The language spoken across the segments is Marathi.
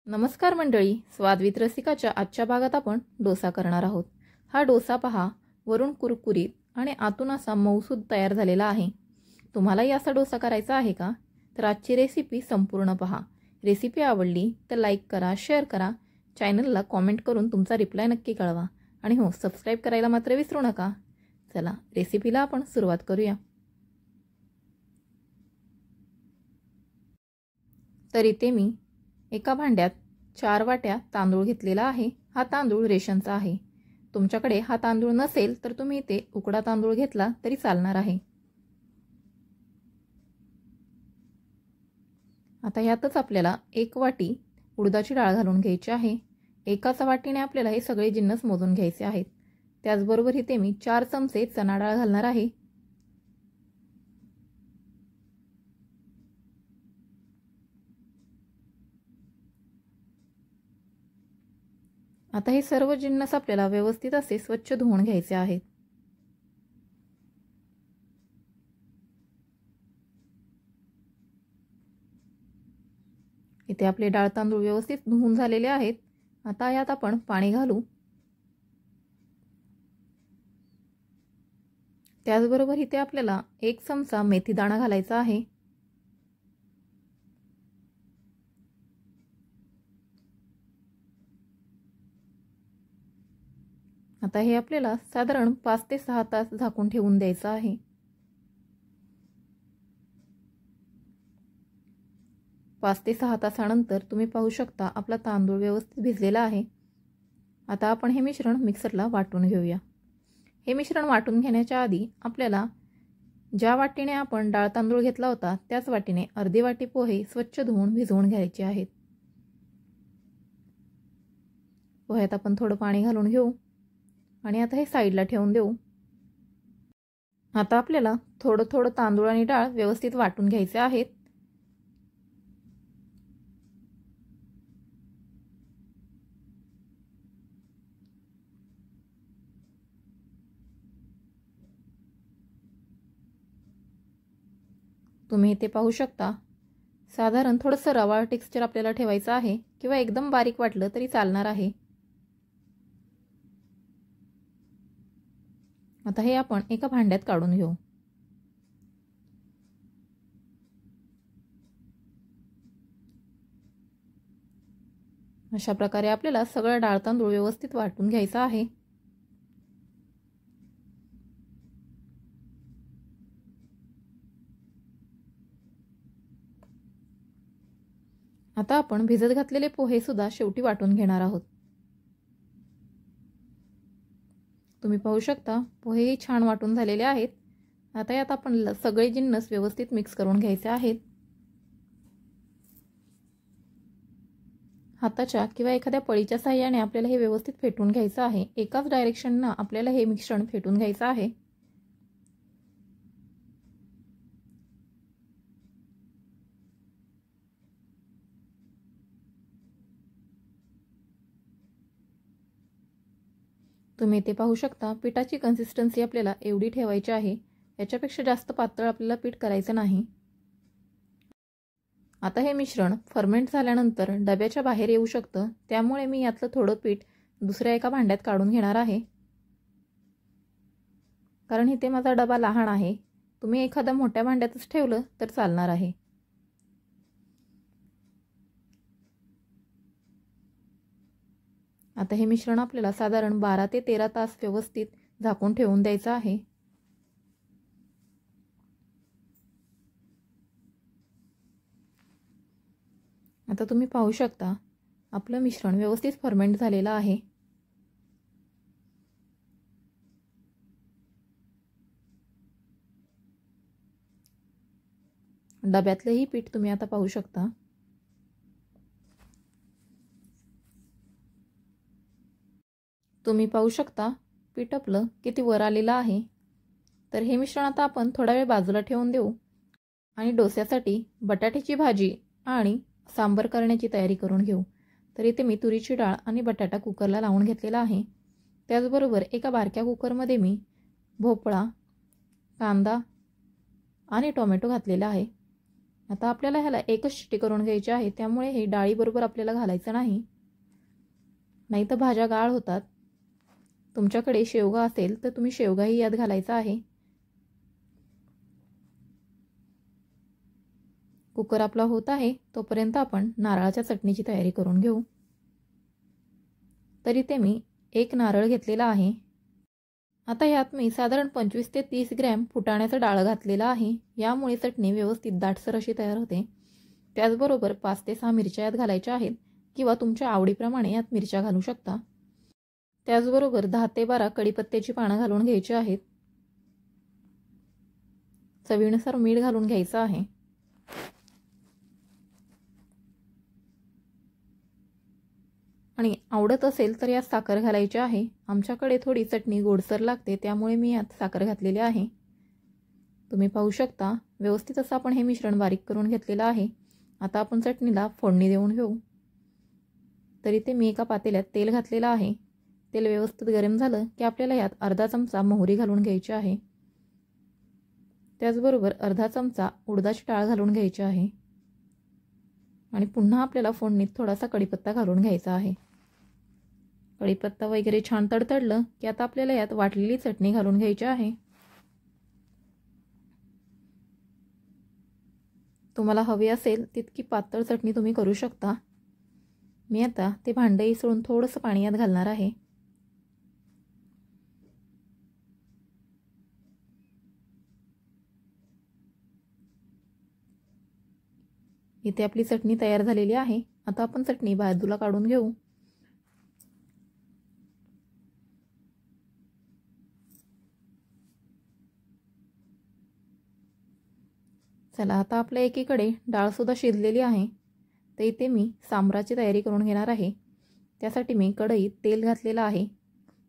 नमस्कार मंडळी, स्वादवित रसिकाच्या आजच्या भागात आपण डोसा करणार आहोत। हा डोसा पहा, वरून कुरकुरीत आणि आतून असा मऊसूद तयार झालेला आहे। तुम्हालाही असा डोसा करायचा आहे का? तर आजची रेसिपी संपूर्ण पहा। रेसिपी आवडली तर लाईक करा, शेअर करा, चॅनलला कमेंट करून तुमचा रिप्लाय नक्की कळवा आणि हो, सबस्क्राइब करायला मात्र विसरू नका। चला रेसिपीला आपण सुरुवात करूया। तर इथे मी एका भांड्यात 4 वाट्या तांदूळ घेतलेला आहे। हा तांदूळ रेशनचा आहे। तुमच्याकडे हा तांदूळ नसेल तर तुम्ही इथे उकडा तांदूळ घेतला तरी चालणार आहे। आता यातच आपल्याला 1 वाटी उडदाची डाळ घालून घ्यायची आहे। एकाच वाटीने आपल्याला हे सगळे जिन्नस मोजून घ्यायचे आहेत। त्याचबरोबर इथे मी 4 चमचे चणा डाळ घालणार आहे। आता हे सर्व जिन्नस आपल्याला व्यवस्थित असे स्वच्छ धुवून घ्यायचे आहेत। इथे आपले डाळ तांदूळ व्यवस्थित धुवून झालेले आहेत। आता यात आपण पाणी घालू। त्याचबरोबर इथे आपल्याला 1 चमचा मेथी दाणा घालायचा आहे। आता हे आपल्याला साधारण 5 ते 6 तास झाकून ठेवून द्यायचं आहे। 5 ते 6 तासानंतर तुम्ही पाहू शकता आपला तांदूळ व्यवस्थित भिजलेला आहे। आता आपण हे मिश्रण मिक्सरला वाटून घेऊया। हे मिश्रण वाटून घेण्याच्या आधी आपल्याला ज्या वाटीने आपण डाळ तांदूळ घेतला होता त्याच वाटीने अर्धी वाटी पोहे स्वच्छ धुवून भिजवून घ्यायचे आहेत। पोह्यात आपण थोडं पाणी घालून घेऊ आणि आता हे साईडला ठेवून देऊ। आता आपल्याला थोडं थोडं तांदूळ आणि डाळ व्यवस्थित वाटून घ्यायचे आहेत। तुम्ही इथे पाहू शकता साधारण थोडंसं रवाळ टेक्स्चर आपल्याला ठेवायचं आहे किंवा एकदम बारीक वाटलं तरी चालणार आहे। आता हे आपण एका भांड्यात काढून घेऊ। अशा प्रकारे आपल्याला सगळं डाळ तांदूळ व्यवस्थित वाटून घ्यायचं आहे। आता आपण भिजत घातलेले पोहे सुद्धा शेवटी वाटून घेणार आहोत। तुम्ही पाहू शकता पोहेही छान वाटून झालेले आहेत। आता यात आपण सगळे जिन्नस व्यवस्थित मिक्स करून घ्यायचे आहेत। हाताच्या किंवा एखाद्या पळीच्या सहाय्याने आपल्याला हे व्यवस्थित फेटून घ्यायचं आहे। एकाच डायरेक्शनने आपल्याला हे मिश्रण फेटून घ्यायचं आहे। तुम्ही ते पाहू शकता पिठाची कन्सिस्टन्सी आपल्याला एवढी ठेवायची आहे। याच्यापेक्षा जास्त पातळ आपल्याला पीठ करायचं नाही। आता हे मिश्रण फर्मेंट झाल्यानंतर डब्याच्या बाहेर येऊ शकतं, त्यामुळे मी यातलं थोडं पीठ दुसऱ्या एका भांड्यात काढून घेणार आहे। कारण इथे माझा डबा लहान आहे। तुम्ही एखाद्या मोठ्या भांड्यातच ठेवलं तर चालणार आहे। आता हे मिश्रण आपल्याला साधारण 12 ते 13 तास व्यवस्थित झाकून ठेवून द्यायचं आहे। आता तुम्ही पाहू शकता आपलं मिश्रण व्यवस्थित फर्मेंट झालेलं आहे। डब्यातलेही पीठ तुम्ही आता पाहू शकता। तुम्ही पाहू शकता पीठ आपलं किती वर आलेलं आहे। तर हे मिश्रण आता आपण थोडा वेळ बाजूला ठेवून देऊ आणि डोस्यासाठी बटाट्याची भाजी आणि सांबर करण्याची तयारी करून घेऊ। तर इथे मी तुरीची डाळ आणि बटाटा कुकरला लावून घेतलेला आहे। त्याचबरोबर एका बारक्या कुकरमध्ये मी भोपळा, कांदा आणि टोमॅटो घातलेला आहे। आता आपल्याला ह्याला एकच शिट्टी करून घ्यायची आहे, त्यामुळे हे डाळीबरोबर आपल्याला घालायचं नाही, नाही तर भाज्या गाळ होतात. तुमच्याकडे शेवगा असेल तर तुम्ही शेवगाही यात घालायचा आहे. कुकर आपला होत आहे तोपर्यंत आपण नारळाच्या चटणीची तयारी करून घेऊ. तरी ते मी 1 नारळ घेतलेला आहे. आता यात मी साधारण 25 ते 30 ग्रॅम फुटाण्याचं डाळ घातलेलं आहे. यामुळे चटणी व्यवस्थित दाटसर अशी तयार होते. त्याचबरोबर 5 ते 6 मिरच्या यात घालायच्या आहेत किंवा तुमच्या आवडीप्रमाणे यात मिरच्या घालू शकता. त्याचबरोबर 10 ते 12 कढीपत्त्याची पानं घालून घ्यायची आहेत. चवीनुसार मीठ घालून घ्यायचं आहे. आणि आवडत असेल तर यात साखर घालायची आहे. आमच्याकडे थोडी चटणी गोडसर लागते, त्यामुळे मी यात साखर घातलेली आहे. तुम्ही पाहू शकता व्यवस्थित असं आपण हे मिश्रण बारीक करून घेतलेलं आहे. आता आपण चटणीला फोडणी देऊन घेऊ. तरी ते मी एका पातेल्यात तेल घातलेलं आहे. तेल व्यवस्थित गरम झालं की आपल्याला यात अर्धा चमचा मोहरी घालून घ्यायची आहे. त्याचबरोबर अर्धा चमचा उडदाची डाळ घालून घ्यायची आहे. आणि पुन्हा आपल्याला फोडणीत थोडासा कढीपत्ता घालून घ्यायचा आहे. कढीपत्ता वगैरे छान तडतडलं की आता आपल्याला यात वाटलेली चटणी घालून घ्यायची आहे. तुम्हाला हवी असेल तितकी पातळ चटणी तुम्ही करू शकता. मी आता ते भांडं इसळून थोडंसं पाणी यात घालणार आहे. इथे आपली चटणी तयार झालेली आहे. आता आपण चटणी बाजूला काढून घेऊ. चला आता आपल्या एकीकडे डाळसुद्धा शिजलेली आहे. तर इथे मी सांबराची तयारी करून घेणार आहे. त्यासाठी मी कढईत तेल घातलेलं आहे.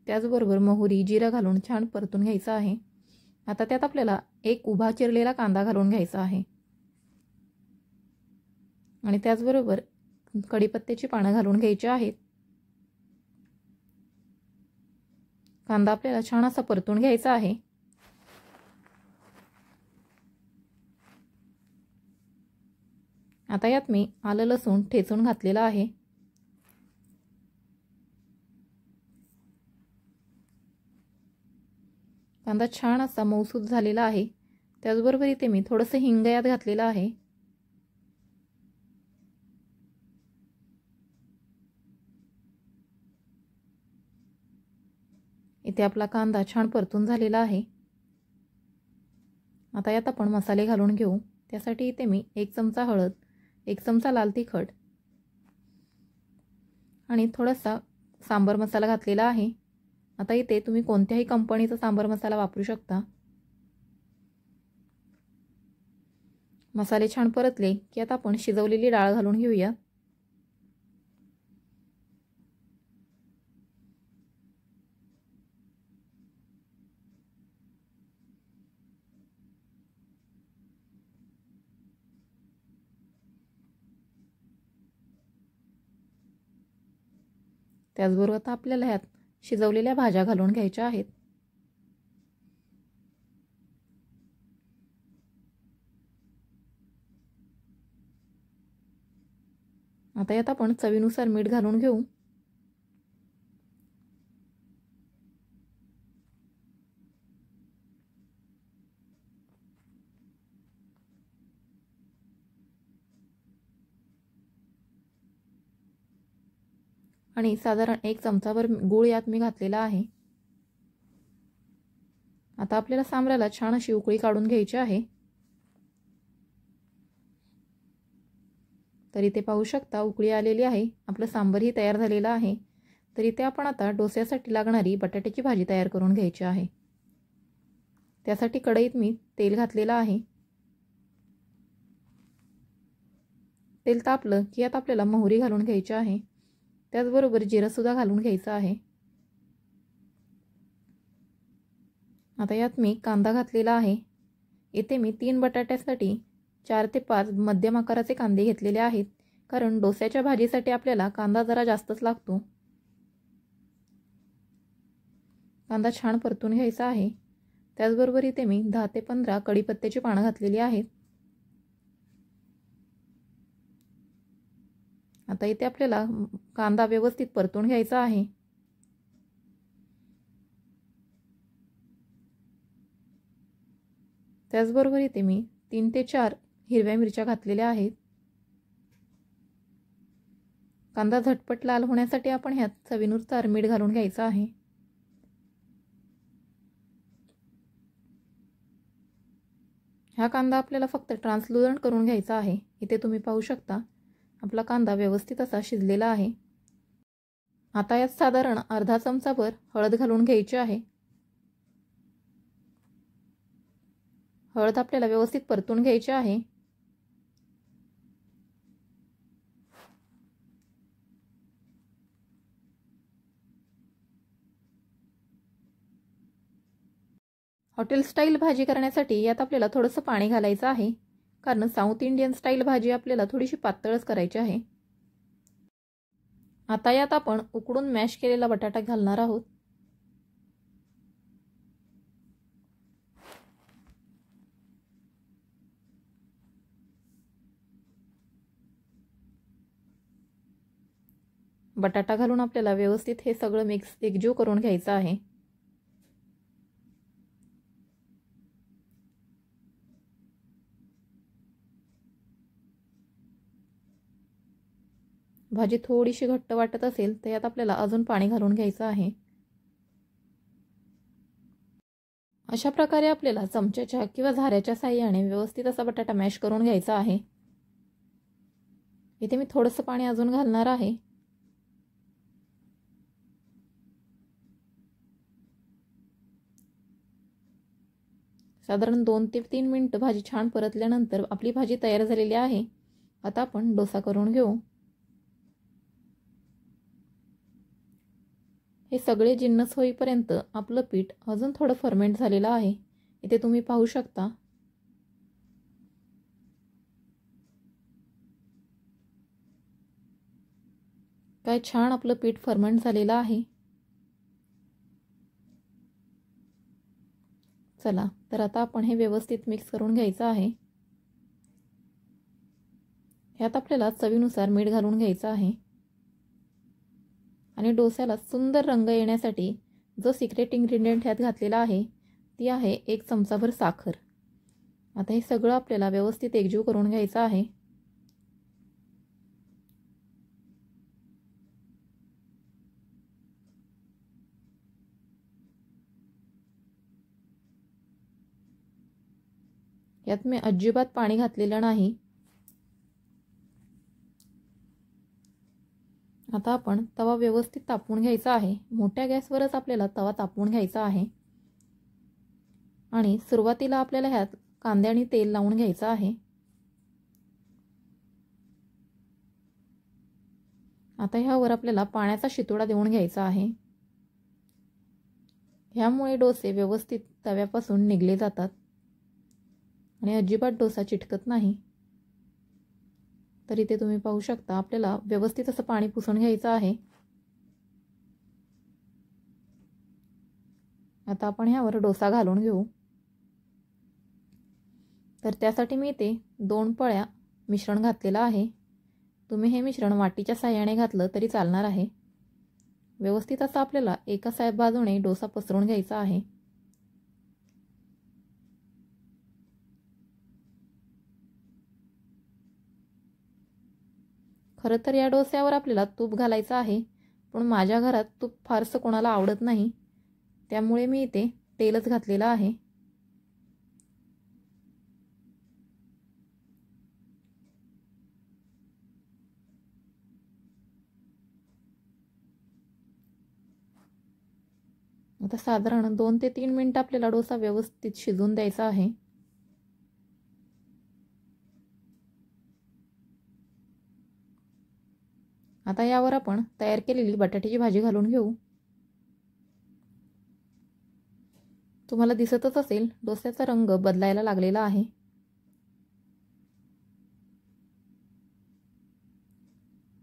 त्याचबरोबर मोहरी जिरं घालून छान परतून घ्यायचं आहे. आता त्यात आपल्याला एक उभा चिरलेला कांदा घालून घ्यायचा आहे. आणि त्याचबरोबर कढीपत्त्याची पानं घालून घ्यायची आहेत. कांदा आपल्याला छान असा परतून घ्यायचा आहे. आता यात मी आलं लसूण ठेचून घातलेलं आहे. कांदा छान असा मऊसूत झालेला आहे. त्याचबरोबर इथे मी थोडंसं हिंग यात घातलेलं आहे. इथे आपला कांदा छान परतून झालेला आहे. आता यात आपण मसाले घालून घेऊ. त्यासाठी इथे मी 1 चमचा हळद, 1 चमचा लाल तिखट आणि थोडासा सांबर मसाला घातलेला आहे. आता इथे तुम्ही कोणत्याही कंपनीचा सांबर मसाला वापरू शकता. मसाले छान परतले की आता आपण शिजवलेली डाळ घालून घेऊया. त्याचबरोबर आता आपल्याला ह्यात शिजवलेल्या भाज्या घालून घ्यायच्या आहेत. आता यात आपण चवीनुसार मीठ घालून घेऊ. आणि साधारण 1 चमचाभर गूळ यात मी घातलेला आहे. आता आपल्याला सांबराला छान अशी उकळी काढून घ्यायची आहे. तर इथे पाहू शकता उकळी आलेली आहे. आपलं सांबरही तयार झालेलं आहे. तर इथे आपण आता डोस्यासाठी लागणारी बटाट्याची भाजी तयार करून घ्यायची आहे. त्यासाठी कढईत मी तेल घातलेलं आहे. तेल तापलं की यात आपल्याला मोहरी घालून घ्यायची आहे. त्याचबरोबर जिरंसुद्धा घालून घ्यायचं आहे. आता यात मी कांदा घातलेला आहे. इथे मी 3 बटाट्यासाठी 4 ते 5 मध्यम आकाराचे कांदे घेतलेले आहेत. कारण डोस्याच्या भाजीसाठी आपल्याला कांदा जरा जास्तच लागतो. कांदा छान परतून घ्यायचा आहे. त्याचबरोबर इथे मी 10 ते 15 कढीपत्त्याची पानं घातलेली आहेत. आता इथे आपल्याला कांदा व्यवस्थित परतून घ्यायचा आहे. त्याचबरोबर इथे मी 3 ते 4 हिरव्या मिरच्या घातलेल्या आहेत. कांदा झटपट लाल होण्यासाठी आपण ह्यात चवीनुसार मीठ घालून घ्यायचं आहे. हा कांदा आपल्याला फक्त ट्रान्सलुसंट करून घ्यायचा आहे. इथे तुम्ही पाहू शकता आपला कांदा व्यवस्थित असा शिजलेला आहे. आता यात साधारण अर्धा चमचाभर हळद घालून घ्यायची आहे. हळद आपल्याला व्यवस्थित परतून घ्यायची आहे. हॉटेल स्टाईल भाजी करण्यासाठी यात आपल्याला थोडंसं पाणी घालायचं आहे, कारण साऊथ इंडियन स्टाईल भाजी आपल्याला थोडीशी पातळच करायची आहे. आता यात आपण उकडून मॅश केलेला बटाटा घालणार आहोत. बटाटा घालून आपल्याला व्यवस्थित हे सगळं मिक्स एकजीव करून घ्यायचं आहे. भाजी थोडीशी घट्ट वाटत असेल तर यात आपल्याला अजून पाणी घालून घ्यायचं आहे. अशा प्रकारे आपल्याला चमच्याच्या किंवा झाऱ्याच्या साहाय्याने व्यवस्थित असा बटाटा मॅश करून घ्यायचा आहे. इथे मी थोडंसं पाणी अजून घालणार आहे. साधारण 2 ते 3 मिनिटं भाजी छान परतल्यानंतर आपली भाजी तयार झालेली आहे. आता आपण डोसा करून घेऊ. हे सगळे जिन्नस होईपर्यंत आपलं पीठ अजून थोडं फर्मेंट झालेलं आहे. इथे तुम्ही पाहू शकता. काय छान आपलं पीठ फर्मेंट झालेलं आहे. चला तर आता आपण हे व्यवस्थित मिक्स करून घ्यायचं आहे. ह्यात आपल्याला चवीनुसार मीठ घालून घ्यायचं आहे. आणि डोस्याला सुंदर रंग येण्यासाठी जो सिक्रेट इन्ग्रेडियंट ह्यात घातलेला आहे ती आहे 1 चमचाभर साखर. आता हे सगळं आपल्याला व्यवस्थित एकजीव करून घ्यायचं आहे. यात मी अजिबात पाणी घातलेलं नाही. आता आपण तवा व्यवस्थित तापवून घ्यायचा आहे. मोठ्या गॅसवरच आपल्याला तवा तापवून घ्यायचा आहे. आणि सुरुवातीला आपल्याला ह्यात कांदे आणि तेल लावून घ्यायचं आहे. आता ह्यावर आपल्याला पाण्याचा शितोडा देऊन घ्यायचा आहे. ह्यामुळे डोसे व्यवस्थित तव्यापासून निघले जातात आणि अजिबात डोसा चिटकत नाही. तर इथे तुम्ही पाहू शकता आपल्याला व्यवस्थित असं पाणी पुसून घ्यायचं आहे. आता आपण ह्यावर डोसा घालून घेऊ. तर त्यासाठी मी इथे 2 पळ्या मिश्रण घातलेलं आहे. तुम्ही हे मिश्रण वाटीच्या साहाय्याने घातलं तरी चालणार आहे. व्यवस्थित असं आपल्याला एका बाजूने डोसा पसरवून घ्यायचा आहे. खरं तर या डोस्यावर आपल्याला तूप घालायचं आहे, पण माझ्या घरात तूप फारसं कोणाला आवडत नाही, त्यामुळे मी इथे तेलच घातलेलं आहे. आता साधारण 2 ते 3 मिनिटं आपल्याला डोसा व्यवस्थित शिजवून द्यायचा आहे. आता यावर आपण तयार केलेली बटाट्याची भाजी घालून घेऊ. तुम्हाला दिसतच असेल डोस्याचा रंग बदलायला लागलेला आहे.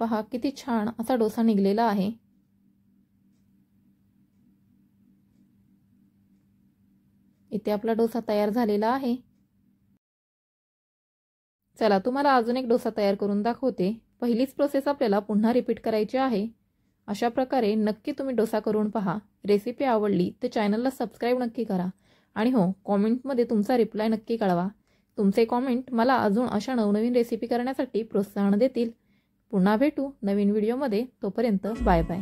पहा किती छान असा डोसा निघलेला आहे. इथे आपला डोसा तयार झालेला आहे. चला तुम्हाला अजून एक डोसा तयार करून दाखवते. पहिलीच प्रोसेस आपल्याला पुन्हा रिपीट करायची आहे. अशा प्रकारे नक्की तुम्ही डोसा करून पहा. रेसिपी आवडली तर चॅनलला सबस्क्राईब नक्की करा आणि हो, कॉमेंटमध्ये तुमचा रिप्लाय नक्की कळवा. तुमचे कॉमेंट मला अजून अशा नवनवीन रेसिपी करण्यासाठी प्रोत्साहन देतील. पुन्हा भेटू नवीन व्हिडिओमध्ये. तोपर्यंत बाय बाय.